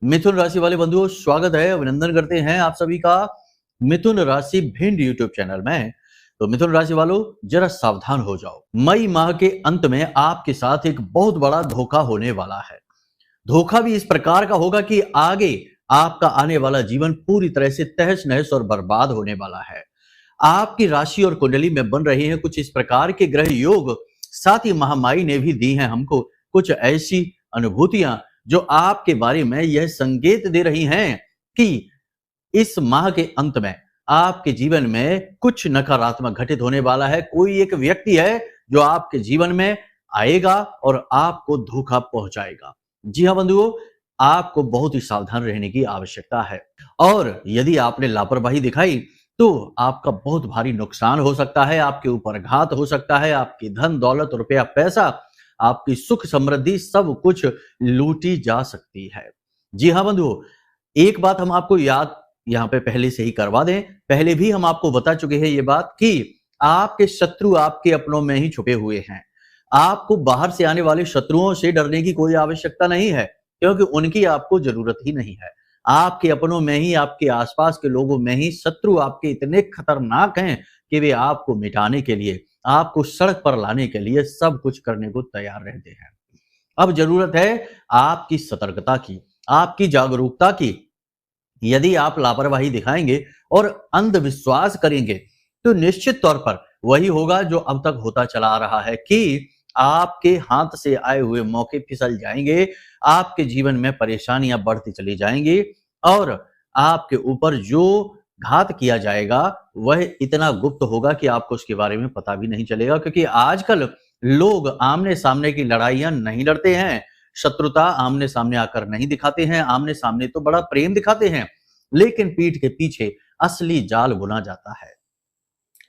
मिथुन राशि वाले बंधुओं, स्वागत है, अभिनंदन करते हैं आप सभी का मिथुन राशि भिंड यूट्यूब चैनल में। तो मिथुन राशि वालों, जरा सावधान हो जाओ। मई माह के अंत में आपके साथ एक बहुत बड़ा धोखा होने वाला है। धोखा भी इस प्रकार का होगा कि आगे आपका आने वाला जीवन पूरी तरह से तहस नहस और बर्बाद होने वाला है। आपकी राशि और कुंडली में बन रहे हैं कुछ इस प्रकार के ग्रह योग, साथ ही महामाई ने भी दी हैं हमको कुछ ऐसी अनुभूतियां जो आपके बारे में यह संकेत दे रही हैं कि इस माह के अंत में आपके जीवन में कुछ नकारात्मक घटित होने वाला है। कोई एक व्यक्ति है जो आपके जीवन में आएगा और आपको धोखा पहुंचाएगा। जी हाँ बंधुओं, आपको बहुत ही सावधान रहने की आवश्यकता है और यदि आपने लापरवाही दिखाई तो आपका बहुत भारी नुकसान हो सकता है, आपके ऊपर घात हो सकता है, आपकी धन दौलत रुपया पैसा, आपकी सुख समृद्धि सब कुछ लूटी जा सकती है। जी हाँ बंधुओं, एक बात हम आपको याद यहाँ पे पहले से ही करवा दें, पहले भी हम आपको बता चुके हैं ये बात कि आपके शत्रु आपके अपनों में ही छुपे हुए हैं। आपको बाहर से आने वाले शत्रुओं से डरने की कोई आवश्यकता नहीं है, क्योंकि उनकी आपको जरूरत ही नहीं है। आपके अपनों में ही, आपके आसपास के लोगों में ही शत्रु आपके इतने खतरनाक हैं कि वे आपको मिटाने के लिए, आपको सड़क पर लाने के लिए सब कुछ करने को तैयार रहते हैं। अब जरूरत है आपकी सतर्कता की, आपकी जागरूकता की। यदि आप लापरवाही दिखाएंगे और अंधविश्वास करेंगे तो निश्चित तौर पर वही होगा जो अब तक होता चला आ रहा है कि आपके हाथ से आए हुए मौके फिसल जाएंगे, आपके जीवन में परेशानियां बढ़ती चली जाएंगी और आपके ऊपर जो घात किया जाएगा वह इतना गुप्त होगा कि आपको उसके बारे में पता भी नहीं चलेगा। क्योंकि आजकल लोग आमने सामने की लड़ाइयां नहीं लड़ते हैं, शत्रुता आमने सामने आकर नहीं दिखाते हैं। आमने सामने तो बड़ा प्रेम दिखाते हैं, लेकिन पीठ के पीछे असली जाल बुना जाता है।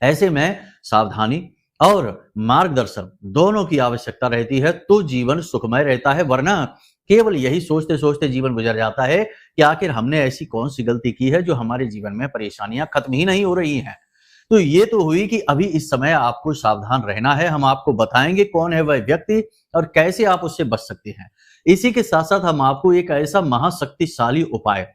ऐसे में सावधानी और मार्गदर्शन दोनों की आवश्यकता रहती है तो जीवन सुखमय रहता है, वरना केवल यही सोचते सोचते जीवन गुजर जाता है कि आखिर हमने ऐसी कौन सी गलती की है जो हमारे जीवन में परेशानियां खत्म ही नहीं हो रही हैं। तो ये तो हुई कि अभी इस समय आपको सावधान रहना है। हम आपको बताएंगे कौन है वह व्यक्ति और कैसे आप उससे बच सकते हैं। इसी के साथ साथ हम आपको एक ऐसा महाशक्तिशाली उपाय,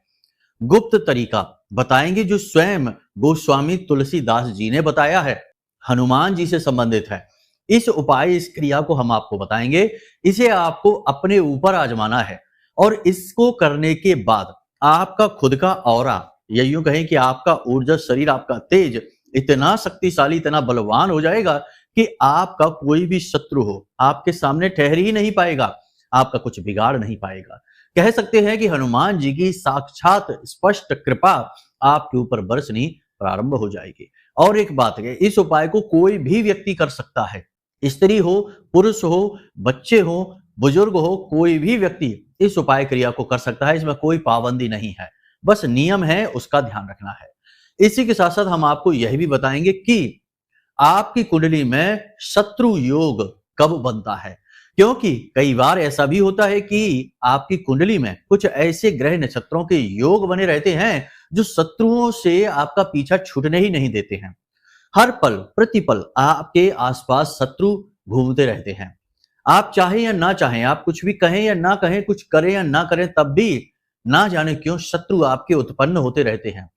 गुप्त तरीका बताएंगे जो स्वयं गोस्वामी तुलसीदास जी ने बताया है, हनुमान जी से संबंधित है। इस उपाय, इस क्रिया को हम आपको बताएंगे। इसे आपको अपने ऊपर आजमाना है और इसको करने के बाद आपका खुद का ऑरा, या यूं कहें कि आपका ऊर्जा शरीर, आपका तेज इतना शक्तिशाली, इतना बलवान हो जाएगा कि आपका कोई भी शत्रु हो आपके सामने ठहर ही नहीं पाएगा, आपका कुछ बिगाड़ नहीं पाएगा। कह सकते हैं कि हनुमान जी की साक्षात स्पष्ट कृपा आपके ऊपर बरसनी प्रारंभ हो जाएगी। और एक बात है, इस उपाय को कोई भी व्यक्ति कर सकता है, स्त्री हो, पुरुष हो, बच्चे हो, बुजुर्ग हो, कोई भी व्यक्ति इस उपाय क्रिया को कर सकता है। इसमें कोई पाबंदी नहीं है, बस नियम है, उसका ध्यान रखना है। इसी के साथ साथ हम आपको यह भी बताएंगे कि आपकी कुंडली में शत्रु योग कब बनता है, क्योंकि कई बार ऐसा भी होता है कि आपकी कुंडली में कुछ ऐसे ग्रह नक्षत्रों के योग बने रहते हैं जो शत्रुओं से आपका पीछा छूटने ही नहीं देते हैं। हर पल प्रतिपल आपके आसपास शत्रु घूमते रहते हैं। आप चाहें या ना चाहें, आप कुछ भी कहें या ना कहें, कुछ करें या ना करें, तब भी ना जाने क्यों शत्रु आपके उत्पन्न होते रहते हैं।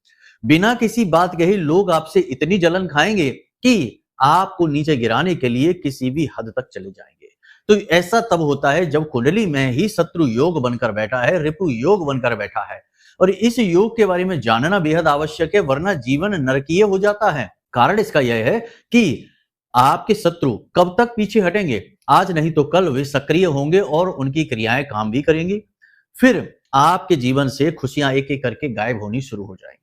बिना किसी बात कहे लोग आपसे इतनी जलन खाएंगे कि आपको नीचे गिराने के लिए किसी भी हद तक चले जाएंगे। तो ऐसा तब होता है जब कुंडली में ही शत्रु योग बनकर बैठा है, रिपु योग बनकर बैठा है। और इस योग के बारे में जानना बेहद आवश्यक है, वरना जीवन नरकीय हो जाता है। कारण इसका यह है कि आपके शत्रु कब तक पीछे हटेंगे, आज नहीं तो कल वे सक्रिय होंगे और उनकी क्रियाएं काम भी करेंगी। फिर आपके जीवन से खुशियां एक एक करके गायब होनी शुरू हो जाएंगी।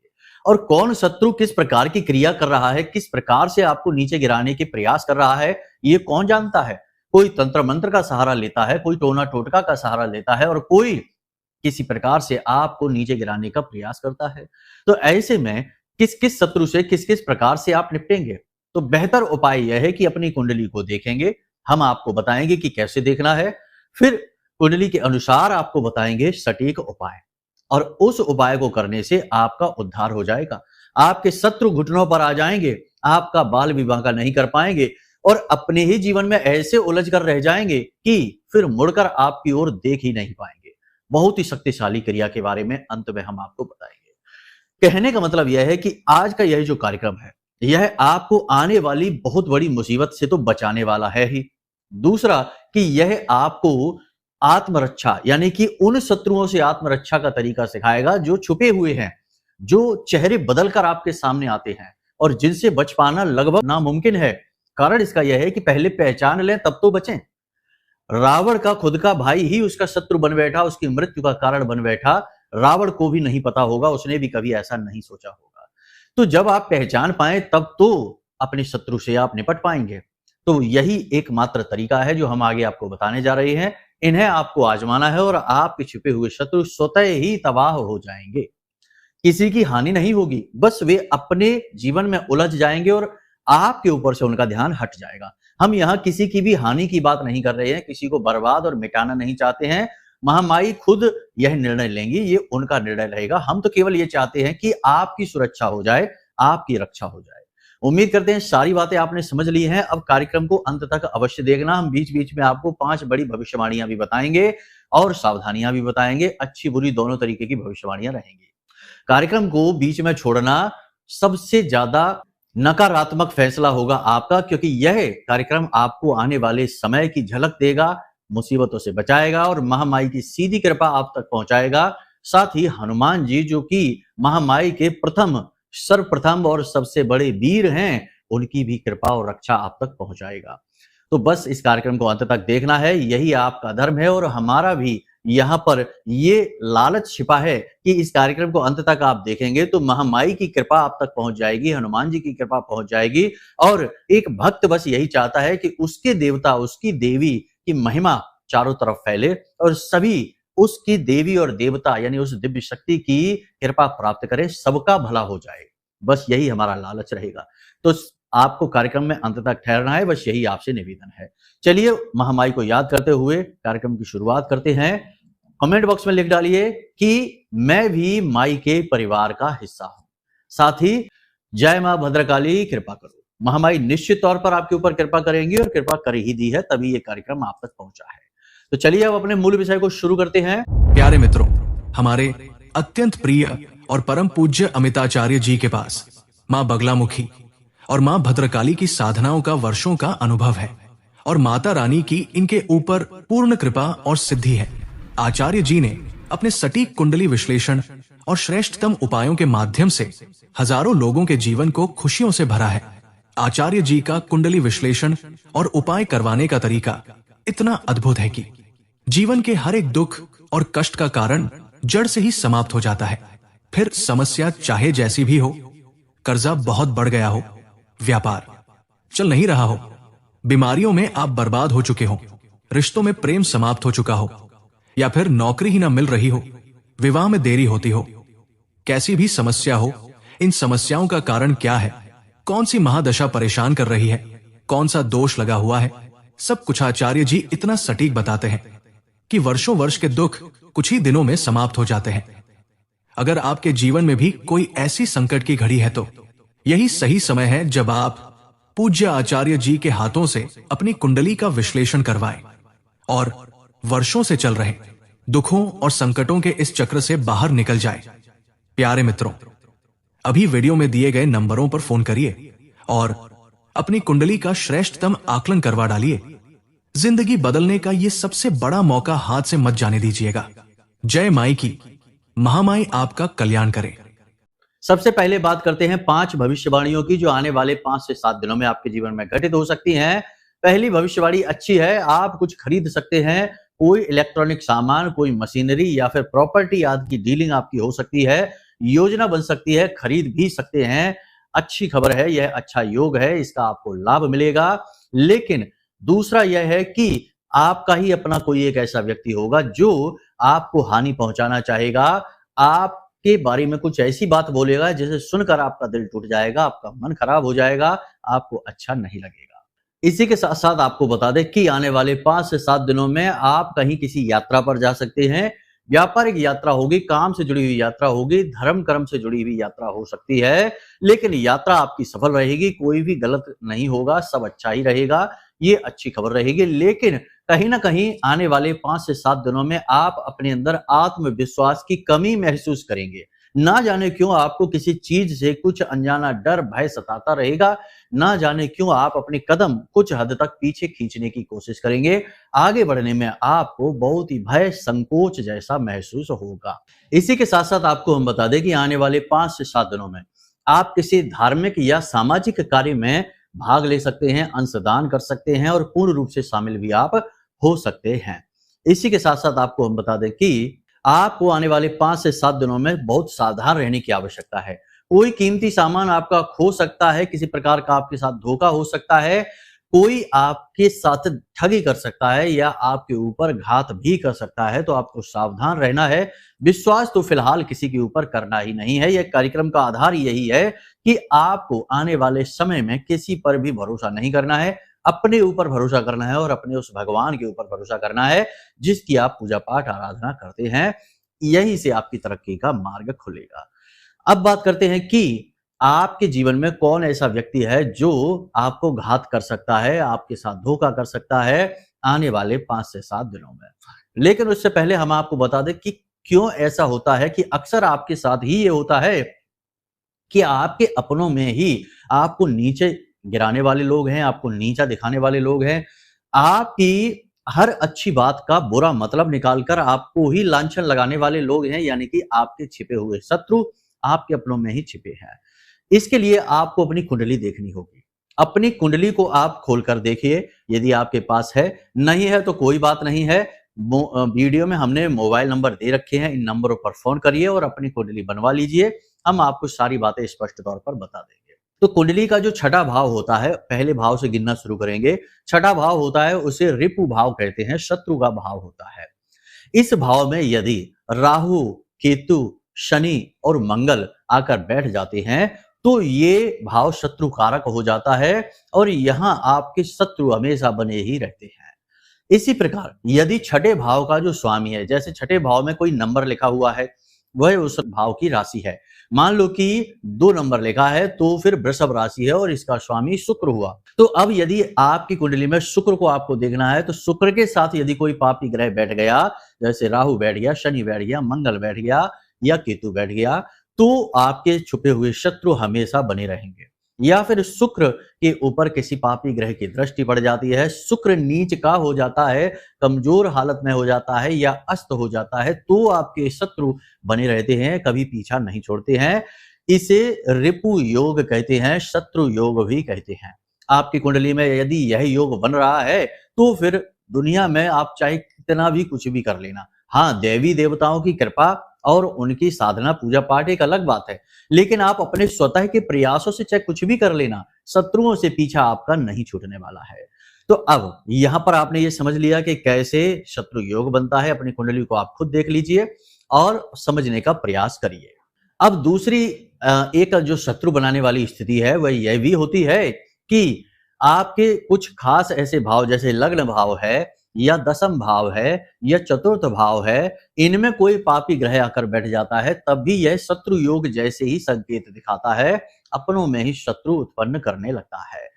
और कौन शत्रु किस प्रकार की क्रिया कर रहा है, किस प्रकार से आपको नीचे गिराने के प्रयास कर रहा है, ये कौन जानता है। कोई तंत्र मंत्र का सहारा लेता है, कोई टोना टोटका का सहारा लेता है और कोई किसी प्रकार से आपको नीचे गिराने का प्रयास करता है। तो ऐसे में किस किस शत्रु से किस किस प्रकार से आप निपटेंगे, तो बेहतर उपाय यह है कि अपनी कुंडली को देखेंगे। हम आपको बताएंगे कि कैसे देखना है, फिर कुंडली के अनुसार आपको बताएंगे सटीक उपाय, और उस उपाय को करने से आपका उद्धार हो जाएगा। आपके शत्रु घुटनों पर आ जाएंगे, आपका बाल विवाह का नहीं कर पाएंगे और अपने ही जीवन में ऐसे उलझ कर रह जाएंगे कि फिर मुड़कर आपकी ओर देख ही नहीं पाएंगे। बहुत ही शक्तिशाली क्रिया के बारे में अंत में हम आपको बताएंगे। कहने का मतलब यह है कि आज का यह जो कार्यक्रम है, यह आपको आने वाली बहुत बड़ी मुसीबत से तो बचाने वाला है ही। दूसरा कि यह आपको आत्मरक्षा यानी कि उन शत्रुओं से आत्मरक्षा का तरीका सिखाएगा जो छुपे हुए हैं, जो चेहरे बदलकर आपके सामने आते हैं और जिनसे बच पाना लगभग नामुमकिन है। कारण इसका यह है कि पहले पहचान लें तब तो बचें। रावण का खुद का भाई ही उसका शत्रु बन बैठा, उसकी मृत्यु का कारण बन बैठा। रावण को भी नहीं पता होगा, उसने भी कभी ऐसा नहीं सोचा होगा। तो जब आप पहचान पाएं तब तो अपने शत्रु से आप निपट पाएंगे। तो यही एकमात्र तरीका है जो हम आगे आपको बताने जा रहे हैं। इन्हें आपको आजमाना है और आपके छिपे हुए शत्रु स्वतः ही तबाह हो जाएंगे। किसी की हानि नहीं होगी, बस वे अपने जीवन में उलझ जाएंगे और आपके ऊपर से उनका ध्यान हट जाएगा। हम यहाँ किसी की भी हानि की बात नहीं कर रहे हैं, किसी को बर्बाद और मिटाना नहीं चाहते हैं। महामाई खुद यह निर्णय लेंगी, ये उनका निर्णय रहेगा। हम तो केवल ये चाहते हैं कि आपकी सुरक्षा हो जाए, आपकी रक्षा हो जाए। उम्मीद करते हैं सारी बातें आपने समझ ली हैं। अब कार्यक्रम को अंत तक अवश्य देखना। हम बीच बीच में आपको 5 बड़ी भविष्यवाणियां भी बताएंगे और सावधानियां भी बताएंगे। अच्छी बुरी दोनों तरीके की भविष्यवाणियां रहेंगी। कार्यक्रम को बीच में छोड़ना सबसे ज्यादा नकारात्मक फैसला होगा आपका, क्योंकि यह कार्यक्रम आपको आने वाले समय की झलक देगा, मुसीबतों से बचाएगा और महामाई की सीधी कृपा आप तक पहुंचाएगा। साथ ही हनुमान जी जो कि महामाई के सर्वप्रथम और सबसे बड़े वीर हैं, उनकी भी कृपा और रक्षा आप तक पहुंचाएगा। तो बस इस कार्यक्रम को अंत तक देखना है, यही आपका धर्म है और हमारा भी यहाँ पर ये लालच छिपा है कि इस कार्यक्रम को अंत तक आप देखेंगे तो महामाई की कृपा आप तक पहुंच जाएगी, हनुमान जी की कृपा पहुंच जाएगी। और एक भक्त बस यही चाहता है कि उसके देवता, उसकी देवी की महिमा चारों तरफ फैले और सभी उसकी देवी और देवता यानी उस दिव्य शक्ति की कृपा प्राप्त करें, सबका भला हो जाए। बस यही हमारा लालच रहेगा। तो आपको कार्यक्रम में अंत तक ठहरना है, बस यही आपसे निवेदन है। चलिए महामाई को याद करते हुए कार्यक्रम की शुरुआत करते हैं। कमेंट बॉक्स में लिख डालिए कि मैं भी माई के परिवार का हिस्सा हूं। साथ ही जय मां भद्रकाली, कृपा करो। महामाई निश्चित तौर पर आपके ऊपर कृपा करेंगी और कृपा कर ही दी है, तभी ये कार्यक्रम आप तक पहुंचा है। तो चलिए अब अपने मूल विषय को शुरू करते हैं। प्यारे मित्रों, हमारे अत्यंत प्रिय और परम पूज्य अमिताचार्य जी के पास मां बगलामुखी और मां भद्रकाली की साधनाओं का वर्षों का अनुभव है और माता रानी की इनके ऊपर पूर्ण कृपा और सिद्धि है। आचार्य जी ने अपने सटीक कुंडली विश्लेषण और श्रेष्ठतम उपायों के माध्यम से हजारों लोगों के जीवन को खुशियों से भरा है। आचार्य जी का कुंडली विश्लेषण और उपाय करवाने का तरीका इतना अद्भुत है कि जीवन के हर एक दुख और कष्ट का कारण जड़ से ही समाप्त हो जाता है। फिर समस्या चाहे जैसी भी हो, कर्जा बहुत बढ़ गया हो, व्यापार चल नहीं रहा हो, बीमारियों में आप बर्बाद हो चुके हो, रिश्तों में प्रेम समाप्त हो चुका हो, या फिर नौकरी ही ना मिल रही हो, विवाह में देरी होती हो, कैसी भी समस्या हो, इन समस्याओं का कारण क्या है, कौन सी महादशा परेशान कर रही है, कौन सा दोष लगा हुआ है, सब कुछ आचार्य जी इतना सटीक बताते हैं कि वर्षों वर्ष के दुख कुछ ही दिनों में समाप्त हो जाते हैं। अगर आपके जीवन में भी कोई ऐसी संकट की घड़ी है तो यही सही समय है जब आप पूज्य आचार्य जी के हाथों से अपनी कुंडली का विश्लेषण करवाएं और वर्षों से चल रहे दुखों और संकटों के इस चक्र से बाहर निकल जाए। प्यारे मित्रों, अभी वीडियो में दिए गए नंबरों पर फोन करिए और अपनी कुंडली का श्रेष्ठतम आकलन करवा डालिए। जिंदगी बदलने का ये सबसे बड़ा मौका हाथ से मत जाने दीजिएगा। जय माई की, महामाई आपका कल्याण करे। सबसे पहले बात करते हैं 5 भविष्यवाणियों की जो आने वाले 5 से 7 दिनों में आपके जीवन में घटित हो सकती हैं। पहली भविष्यवाणी अच्छी है, आप कुछ खरीद सकते हैं, कोई इलेक्ट्रॉनिक सामान, कोई मशीनरी या फिर प्रॉपर्टी आदि की डीलिंग आपकी हो सकती है, योजना बन सकती है, खरीद भी सकते हैं। अच्छी खबर है, यह अच्छा योग है, इसका आपको लाभ मिलेगा। लेकिन दूसरा यह है कि आपका ही अपना कोई एक ऐसा व्यक्ति होगा जो आपको हानि पहुंचाना चाहेगा, आपके बारे में कुछ ऐसी बात बोलेगा जिसे सुनकर आपका दिल टूट जाएगा, आपका मन खराब हो जाएगा, आपको अच्छा नहीं लगेगा। इसी के साथ साथ आपको बता दें कि आने वाले 5 से 7 दिनों में आप कहीं किसी यात्रा पर जा सकते हैं। व्यापारिक यात्रा होगी, काम से जुड़ी हुई यात्रा होगी, धर्म कर्म से जुड़ी हुई यात्रा हो सकती है, लेकिन यात्रा आपकी सफल रहेगी, कोई भी गलत नहीं होगा, सब अच्छा ही रहेगा। ये अच्छी खबर रहेगी। लेकिन कहीं ना कहीं आने वाले 5 से 7 दिनों में आप अपने अंदर आत्मविश्वास की कमी महसूस करेंगे। ना जाने क्यों आपको किसी चीज से कुछ अनजाना डर भय सताता रहेगा। ना जाने क्यों आप अपने कदम कुछ हद तक पीछे खींचने की कोशिश करेंगे। आगे बढ़ने में आपको बहुत ही भय संकोच जैसा महसूस होगा। इसी के साथ साथ आपको हम बता दें कि आने वाले 5 से 7 दिनों में आप किसी धार्मिक या सामाजिक कार्य में भाग ले सकते हैं, अंशदान कर सकते हैं और पूर्ण रूप से शामिल भी आप हो सकते हैं। इसी के साथ साथ आपको हम बता दें कि आपको आने वाले 5 से 7 दिनों में बहुत सावधान रहने की आवश्यकता है। कोई कीमती सामान आपका खो सकता है, किसी प्रकार का आपके साथ धोखा हो सकता है, कोई आपके साथ ठगी कर सकता है या आपके ऊपर घात भी कर सकता है, तो आपको सावधान रहना है। विश्वास तो फिलहाल किसी के ऊपर करना ही नहीं है। यह कार्यक्रम का आधार यही है कि आपको आने वाले समय में किसी पर भी भरोसा नहीं करना है, अपने ऊपर भरोसा करना है और अपने उस भगवान के ऊपर भरोसा करना है जिसकी आप पूजा पाठ आराधना करते हैं। यहीं से आपकी तरक्की का मार्ग खुलेगा। अब बात करते हैं कि आपके जीवन में कौन ऐसा व्यक्ति है जो आपको घात कर सकता है, आपके साथ धोखा कर सकता है आने वाले 5 से 7 दिनों में। लेकिन उससे पहले हम आपको बता दें कि क्यों ऐसा होता है कि अक्सर आपके साथ ही ये होता है कि आपके अपनों में ही आपको नीचे गिराने वाले लोग हैं, आपको नीचा दिखाने वाले लोग हैं। आपकी हर अच्छी बात का बुरा मतलब निकालकर आपको ही लांछन लगाने वाले लोग हैं, यानी कि आपके छिपे हुए शत्रु आपके अपनों में ही छिपे हैं। इसके लिए आपको अपनी कुंडली देखनी होगी। अपनी कुंडली को आप खोलकर देखिए, यदि आपके पास है, नहीं है तो कोई बात नहीं है। वीडियो में हमने मोबाइल नंबर दे रखे हैं, इन नंबरों पर फोन करिए और अपनी कुंडली बनवा लीजिए। हम आपको सारी बातें स्पष्ट तौर पर बता देंगे। तो कुंडली का जो छठा भाव होता है, पहले भाव से गिनना शुरू करेंगे। छठा भाव होता है उसे रिपु भाव कहते हैं, शत्रु का भाव होता है। इस भाव में यदि राहु, केतु, शनि और मंगल आकर बैठ जाते हैं तो ये भाव शत्रु कारक हो जाता है और यहां आपके शत्रु हमेशा बने ही रहते हैं। इसी प्रकार यदि छठे भाव का जो स्वामी है, जैसे छठे भाव में कोई नंबर लिखा हुआ है, वह उस भाव की राशि है। मान लो कि 2 नंबर लिखा है तो फिर वृषभ राशि है और इसका स्वामी शुक्र हुआ। तो अब यदि आपकी कुंडली में शुक्र को आपको देखना है तो शुक्र के साथ यदि कोई पापी ग्रह बैठ गया, जैसे राहु बैठ गया, शनि बैठ गया, मंगल बैठ गया या केतु बैठ गया, तो आपके छुपे हुए शत्रु हमेशा बने रहेंगे। या फिर शुक्र के ऊपर किसी पापी ग्रह की दृष्टि पड़ जाती है, शुक्र नीच का हो जाता है, कमजोर हालत में हो जाता है या अस्त हो जाता है, तो आपके शत्रु बने रहते हैं, कभी पीछा नहीं छोड़ते हैं। इसे रिपु योग कहते हैं, शत्रु योग भी कहते हैं। आपकी कुंडली में यदि यह योग बन रहा है तो फिर दुनिया में आप चाहे कितना भी कुछ भी कर लेना। हाँ, देवी देवताओं की कृपा और उनकी साधना पूजा पाठ एक अलग बात है, लेकिन आप अपने स्वतः के प्रयासों से चाहे कुछ भी कर लेना, शत्रुओं से पीछा आपका नहीं छूटने वाला है। तो अब यहां पर आपने ये समझ लिया कि कैसे शत्रु योग बनता है। अपनी कुंडली को आप खुद देख लीजिए और समझने का प्रयास करिए। अब दूसरी एक जो शत्रु बनाने वाली स्थिति है वह यह भी होती है कि आपके कुछ खास ऐसे भाव, जैसे लग्न भाव है या दशम भाव है या चतुर्थ भाव है, इनमें कोई पापी ग्रह आकर बैठ जाता है, तब भी यह शत्रु योग जैसे ही संकेत दिखाता है, अपनों में ही शत्रु उत्पन्न करने लगता है।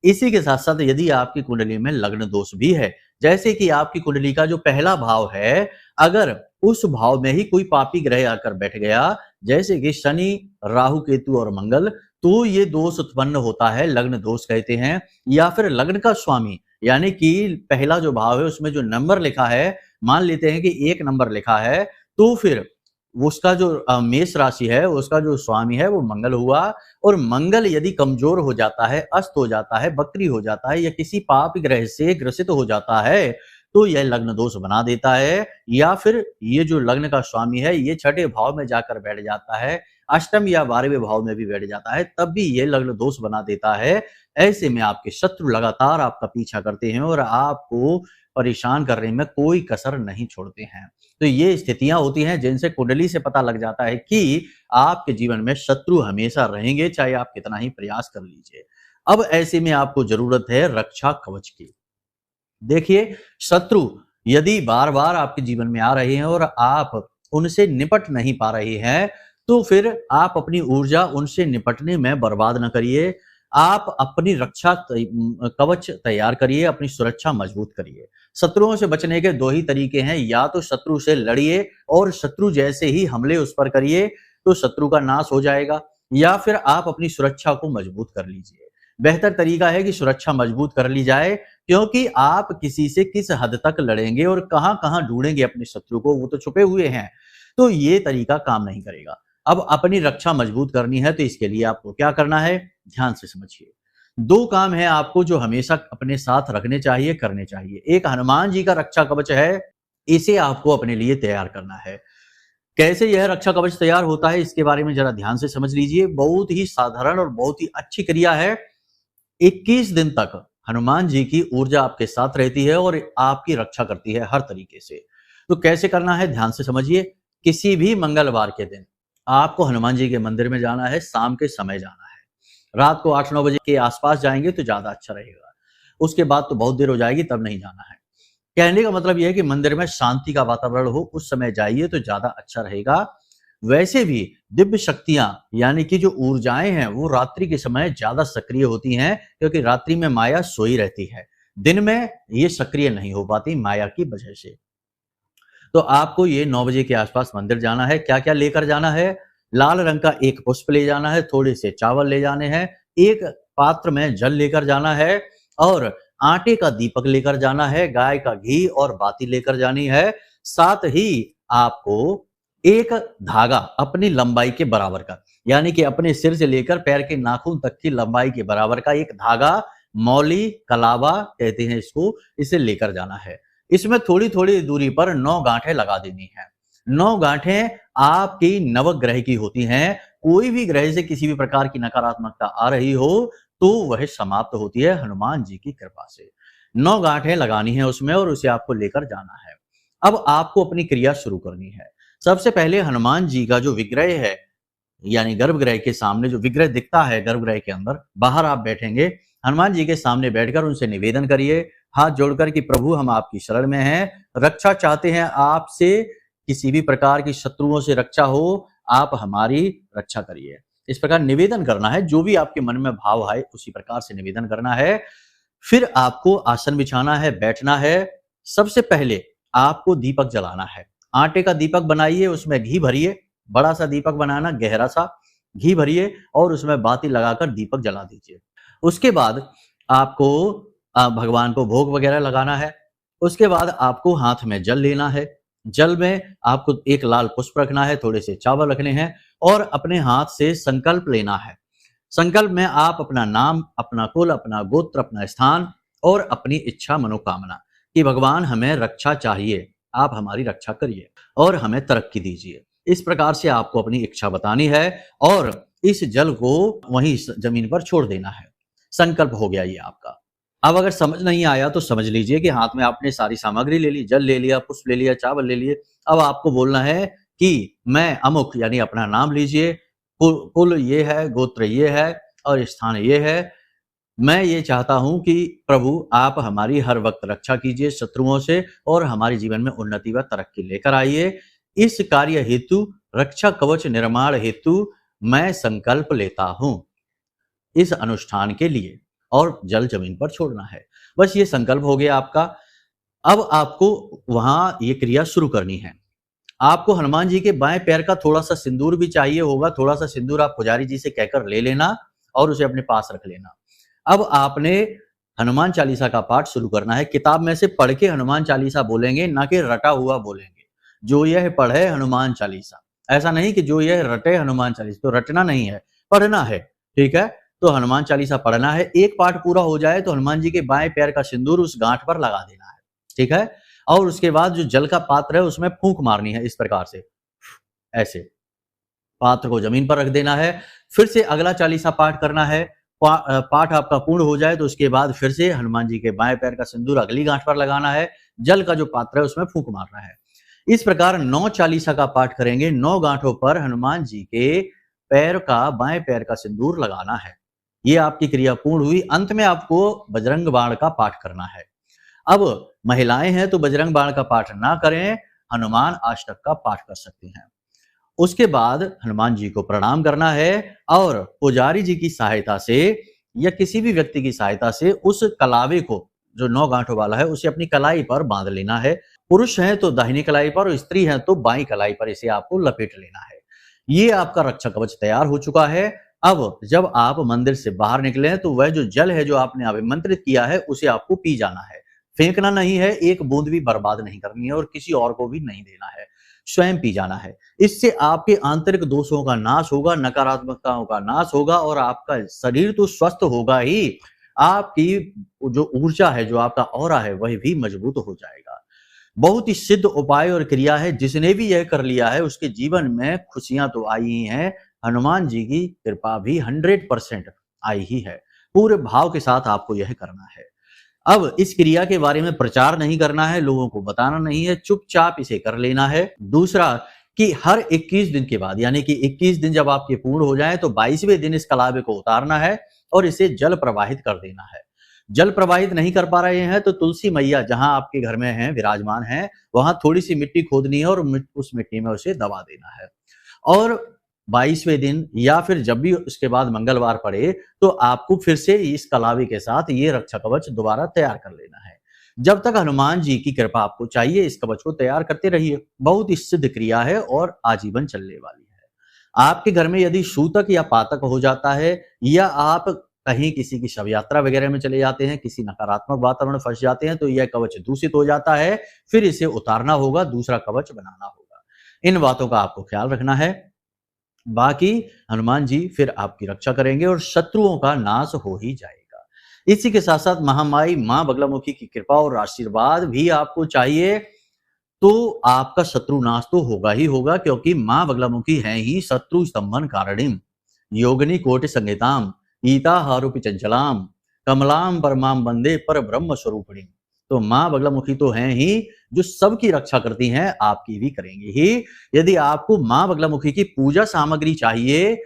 इसी के साथ साथ यदि आपकी कुंडली में लग्न दोष भी है, जैसे कि आपकी कुंडली का जो पहला भाव है, अगर उस भाव में ही कोई पापी ग्रह आकर बैठ गया, जैसे कि शनि, राहु, केतु और मंगल, तो ये दोष उत्पन्न होता है, लग्न दोष कहते हैं। या फिर लग्न का स्वामी, यानी कि पहला जो भाव है उसमें जो नंबर लिखा है, मान लेते हैं कि 1 नंबर लिखा है, तो फिर उसका जो मेष राशि है, उसका जो स्वामी है वो मंगल हुआ। और मंगल यदि कमजोर हो जाता है, अस्त हो जाता है, वक्री हो जाता है या किसी पाप ग्रह से ग्रसित हो जाता है, तो यह लग्न दोष बना देता है। या फिर ये जो लग्न का स्वामी है ये छठे भाव में जाकर बैठ जाता है, अष्टम या 12वें भाव में भी बैठ जाता है, तब भी ये लग्न दोष बना देता है। ऐसे में आपके शत्रु लगातार आपका पीछा करते हैं और आपको परेशान करने में कोई कसर नहीं छोड़ते हैं। तो ये स्थितियां होती हैं जिनसे कुंडली से पता लग जाता है कि आपके जीवन में शत्रु हमेशा रहेंगे, चाहे आप कितना ही प्रयास कर लीजिए। अब ऐसे में आपको जरूरत है रक्षा कवच की। देखिए, शत्रु यदि बार बार आपके जीवन में आ रहे हैं और आप उनसे निपट नहीं पा रहे हैं, तो फिर आप अपनी ऊर्जा उनसे निपटने में बर्बाद न करिए। आप अपनी रक्षा कवच तैयार करिए, अपनी सुरक्षा मजबूत करिए। शत्रुओं से बचने के 2 ही तरीके हैं, या तो शत्रु से लड़िए और शत्रु जैसे ही हमले उस पर करिए तो शत्रु का नाश हो जाएगा, या फिर आप अपनी सुरक्षा को मजबूत कर लीजिए। बेहतर तरीका है कि सुरक्षा मजबूत कर ली जाए, क्योंकि आप किसी से किस हद तक लड़ेंगे और कहां-कहां ढूंढेंगे अपने शत्रु को, वो तो छुपे हुए हैं। तो ये तरीका काम नहीं करेगा। अब अपनी रक्षा मजबूत करनी है तो इसके लिए आपको क्या करना है, ध्यान से समझिए। 2 काम हैं आपको जो हमेशा अपने साथ रखने चाहिए, करने चाहिए। एक हनुमान जी का रक्षा कवच है, इसे आपको अपने लिए तैयार करना है। कैसे यह रक्षा कवच तैयार होता है, इसके बारे में जरा ध्यान से समझ लीजिए। बहुत ही साधारण और बहुत ही अच्छी क्रिया है। 21 दिन तक हनुमान जी की ऊर्जा आपके साथ रहती है और आपकी रक्षा करती है हर तरीके से। तो कैसे करना है, ध्यान से समझिए। किसी भी मंगलवार के दिन आपको हनुमान जी के मंदिर में जाना है, शाम के समय जाना है। रात को 8-9 बजे के आसपास जाएंगे तो ज्यादा अच्छा रहेगा। उसके बाद तो बहुत देर हो जाएगी, तब नहीं जाना है। कहने का मतलब यह है कि मंदिर में शांति का वातावरण हो, उस समय जाइए तो ज्यादा अच्छा रहेगा। वैसे भी दिव्य शक्तियां यानी कि जो ऊर्जाएं हैं वो रात्रि के समय ज्यादा सक्रिय होती हैं, क्योंकि रात्रि में माया सोई रहती है, दिन में ये सक्रिय नहीं हो पाती माया की वजह से। तो आपको ये 9 बजे के आसपास मंदिर जाना है। क्या क्या लेकर जाना है, लाल रंग का एक पुष्प ले जाना है, थोड़े से चावल ले जाने हैं, एक पात्र में जल लेकर जाना है और आटे का दीपक लेकर जाना है, गाय का घी और बाती लेकर जानी है। साथ ही आपको एक धागा अपनी लंबाई के बराबर का, यानी कि अपने सिर से लेकर पैर के नाखून तक की लंबाई के बराबर का एक धागा, मौली कलावा कहते हैं इसको, इसे लेकर जाना है। इसमें थोड़ी थोड़ी दूरी पर 9 गांठें लगा देनी है। 9 गांठें आपकी नवग्रह की होती हैं। कोई भी ग्रह से किसी भी प्रकार की नकारात्मकता आ रही हो तो वह समाप्त होती है हनुमान जी की कृपा से। 9 गांठें लगानी है उसमें और उसे आपको लेकर जाना है। अब आपको अपनी क्रिया शुरू करनी है। सबसे पहले हनुमान जी का जो विग्रह है, यानी गर्भगृह के सामने जो विग्रह दिखता है गर्भगृह के अंदर, बाहर आप बैठेंगे, हनुमान जी के सामने बैठकर उनसे निवेदन करिए, हाथ जोड़कर कि प्रभु हम आपकी शरण में हैं, रक्षा चाहते हैं आपसे, किसी भी प्रकार की शत्रुओं से रक्षा हो, आप हमारी रक्षा करिए। इस प्रकार निवेदन करना है, जो भी आपके मन में भाव आए उसी प्रकार से निवेदन करना है। फिर आपको आसन बिछाना है, बैठना है। सबसे पहले आपको दीपक जलाना है। आटे का दीपक बनाइए, उसमें घी भरिए, बड़ा सा दीपक बनाना, गहरा सा घी भरिए और उसमें बाती लगाकर दीपक जला दीजिए। उसके बाद आपको भगवान को भोग वगैरह लगाना है। उसके बाद आपको हाथ में जल लेना है। जल में आपको एक लाल पुष्प रखना है, थोड़े से चावल रखने हैं और अपने हाथ से संकल्प लेना है। संकल्प में आप अपना नाम, अपना कुल, अपना गोत्र, अपना स्थान और अपनी इच्छा मनोकामना कि भगवान हमें रक्षा चाहिए, आप हमारी रक्षा करिए और हमें तरक्की दीजिए। इस प्रकार से आपको अपनी इच्छा बतानी है और इस जल को वहीं जमीन पर छोड़ देना है। संकल्प हो गया ये आपका। अब अगर समझ नहीं आया तो समझ लीजिए कि हाथ में आपने सारी सामग्री ले ली, जल ले लिया, पुष्प ले लिया, चावल ले लिए। अब आपको बोलना है कि मैं अमुक, यानी अपना नाम लीजिए, कुल ये है, गोत्र ये है और स्थान ये है। मैं ये चाहता हूं कि प्रभु आप हमारी हर वक्त रक्षा कीजिए शत्रुओं से और हमारे जीवन में उन्नति व तरक्की लेकर आइए। इस कार्य हेतु, रक्षा कवच निर्माण हेतु मैं संकल्प लेता हूं इस अनुष्ठान के लिए, और जल जमीन पर छोड़ना है। बस ये संकल्प हो गया आपका। अब आपको वहां ये क्रिया शुरू करनी है। आपको हनुमान जी के बाएं पैर का थोड़ा सा सिंदूर भी चाहिए होगा। थोड़ा सा सिंदूर आप पुजारी जी से कहकर ले लेना और उसे अपने पास रख लेना। अब आपने हनुमान चालीसा का पाठ शुरू करना है। किताब में से पढ़ के हनुमान चालीसा बोलेंगे, ना कि रटा हुआ बोलेंगे। जो यह पढ़े हनुमान चालीसा, ऐसा नहीं कि जो यह रटे हनुमान चालीसा, तो रटना नहीं है, पढ़ना है। ठीक है, तो हनुमान चालीसा पढ़ना है। एक पाठ पूरा हो जाए तो हनुमान जी के बाएं पैर का सिंदूर उस गांठ पर लगा देना है। ठीक है, और उसके बाद जो जल का पात्र है उसमें फूंक मारनी है, इस प्रकार से, ऐसे पात्र को जमीन पर रख देना है। फिर से अगला चालीसा पाठ करना है। पाठ आपका पूर्ण हो जाए तो उसके बाद फिर से हनुमान जी के बाएं पैर का सिंदूर अगली गांठ पर लगाना है। जल का जो पात्र है उसमें फूंक मारना है। इस प्रकार 9 चालीसा का पाठ करेंगे। 9 गांठों पर हनुमान जी के पैर का, बाएं पैर का सिंदूर लगाना है। ये आपकी क्रिया पूर्ण हुई। अंत में आपको बजरंग बाण का पाठ करना है। अब महिलाएं हैं तो बजरंग बाण का पाठ ना करें, हनुमान अष्टक का पाठ कर सकती हैं। उसके बाद हनुमान जी को प्रणाम करना है और पुजारी जी की सहायता से या किसी भी व्यक्ति की सहायता से उस कलावे को, जो 9 गांठों वाला है, उसे अपनी कलाई पर बांध लेना है। पुरुष हैं तो दाहिनी कलाई पर और स्त्री हैं तो बाईं कलाई पर इसे आपको लपेट लेना है। ये आपका रक्षा कवच तैयार हो चुका है। अब जब आप मंदिर से बाहर निकले हैं तो वह जो जल है जो आपने अभिमंत्रित किया है उसे आपको पी जाना है। फेंकना नहीं है, एक बूंद भी बर्बाद नहीं करनी है और किसी और को भी नहीं देना है, स्वयं पी जाना है। इससे आपके आंतरिक दोषों का नाश होगा, नकारात्मकताओं का नाश होगा और आपका शरीर तो स्वस्थ होगा ही, आपकी जो ऊर्जा है, जो आपका ऑरा है, वह भी मजबूत हो जाएगा। बहुत ही सिद्ध उपाय और क्रिया है, जिसने भी यह कर लिया है उसके जीवन में खुशियां तो आई ही हैं, हनुमान जी की कृपा भी 100% आई ही है। पूरे भाव के साथ आपको यह करना है। अब इस क्रिया के बारे में प्रचार नहीं करना है, लोगों को बताना नहीं है, चुपचाप इसे कर लेना है। दूसरा कि हर 21 दिन के बाद, यानी कि 21 दिन जब आपके पूर्ण हो जाए तो 22वें दिन इस कलावे को उतारना है और इसे जल प्रवाहित कर देना है। जल प्रवाहित नहीं कर पा रहे हैं तो तुलसी मैया जहां आपके घर में हैं, विराजमान हैं, वहां थोड़ी सी मिट्टी खोदनी है और उस मिट्टी में उसे दबा देना है। और 22वें दिन या फिर जब भी उसके बाद मंगलवार पड़े तो आपको फिर से इस कलावे के साथ ये रक्षा कवच दोबारा तैयार कर लेना है। जब तक हनुमान जी की कृपा आपको चाहिए, इस कवच को तैयार करते रहिए। बहुत ही सिद्ध क्रिया है और आजीवन चलने वाली है। आपके घर में यदि सूतक या पातक हो जाता है या आप कहीं किसी की शव यात्रा वगैरह में चले जाते हैं, किसी नकारात्मक वातावरण में फंस जाते हैं तो यह कवच दूषित हो जाता है, फिर इसे उतारना होगा, दूसरा कवच बनाना होगा। इन बातों का आपको ख्याल रखना है। बाकी हनुमान जी फिर आपकी रक्षा करेंगे और शत्रुओं का नाश हो ही जाएगा। इसी के साथ साथ महामाई मां बगलामुखी की कृपा और आशीर्वाद भी आपको चाहिए तो आपका शत्रु नाश तो होगा ही होगा, क्योंकि मां बगलामुखी है ही शत्रु स्तंभन कारणिम, योगिनी कोटि संहिताम, ईता हारूपि चंचलाम, कमलाम परमाम वंदे पर ब्रह्म स्वरूपिणी। तो मां बगलामुखी तो हैं ही जो सबकी रक्षा करती हैं, आपकी भी करेंगी ही। यदि आपको मां बगलामुखी की पूजा सामग्री चाहिए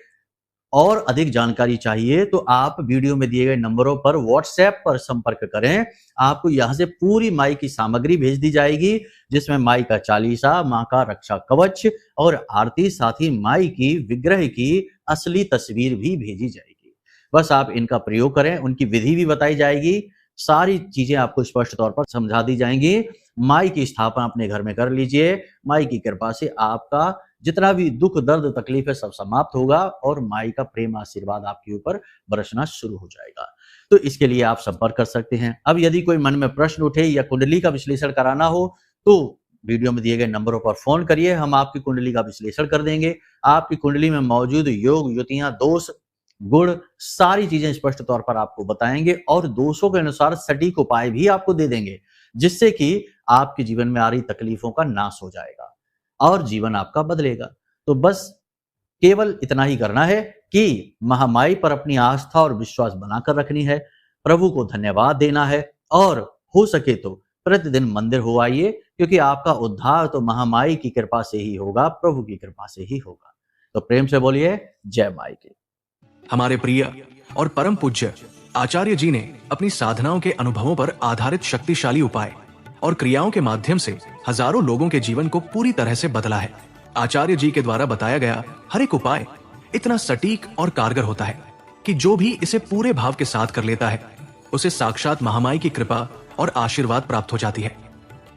और अधिक जानकारी चाहिए तो आप वीडियो में दिए गए नंबरों पर व्हाट्सएप पर संपर्क करें। आपको यहां से पूरी माई की सामग्री भेज दी जाएगी, जिसमें माई का चालीसा, मां का रक्षा कवच और आरती, साथ ही माई की विग्रह की असली तस्वीर भी भेजी जाएगी। बस आप इनका प्रयोग करें, उनकी विधि भी बताई जाएगी, सारी चीजें आपको स्पष्ट तौर पर समझा दी जाएंगी। माई की स्थापना अपने घर में कर लीजिए। माई की कृपा से आपका जितना भी दुख दर्द तकलीफ है सब समाप्त होगा और माई का प्रेम आशीर्वाद आपके ऊपर बरसना शुरू हो जाएगा। तो इसके लिए आप संपर्क कर सकते हैं। अब यदि कोई मन में प्रश्न उठे या कुंडली का विश्लेषण कराना हो तो वीडियो में दिए गए नंबरों पर फोन करिए, हम आपकी कुंडली का विश्लेषण कर देंगे। आपकी कुंडली में मौजूद योग, युतियां, दोष, गुण, सारी चीजें स्पष्ट तौर पर आपको बताएंगे और दोषों के अनुसार सटीक उपाय भी आपको दे देंगे, जिससे कि आपके जीवन में आ रही तकलीफों का नाश हो जाएगा और जीवन आपका बदलेगा। तो बस केवल इतना ही करना है कि महामाई पर अपनी आस्था और विश्वास बनाकर रखनी है, प्रभु को धन्यवाद देना है और हो सके तो प्रतिदिन मंदिर हो आइए, क्योंकि आपका उद्धार तो महामाई की कृपा से ही होगा, प्रभु की कृपा से ही होगा। तो प्रेम से बोलिए जय माई की। हमारे प्रिय और परम पूज्य आचार्य जी ने अपनी साधनाओं के अनुभवों पर आधारित शक्तिशाली उपाय और क्रियाओं के माध्यम से हजारों लोगों के जीवन को पूरी तरह से बदला है। आचार्य जी के द्वारा बताया गया हर एक उपाय इतना सटीक और कारगर होता है कि जो भी इसे पूरे भाव के साथ कर लेता है उसे साक्षात महामाई की कृपा और आशीर्वाद प्राप्त हो जाती है।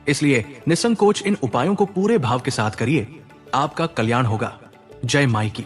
इसलिए निसंकोच इन उपायों को पूरे भाव के साथ करिए, आपका कल्याण होगा। जय माई की।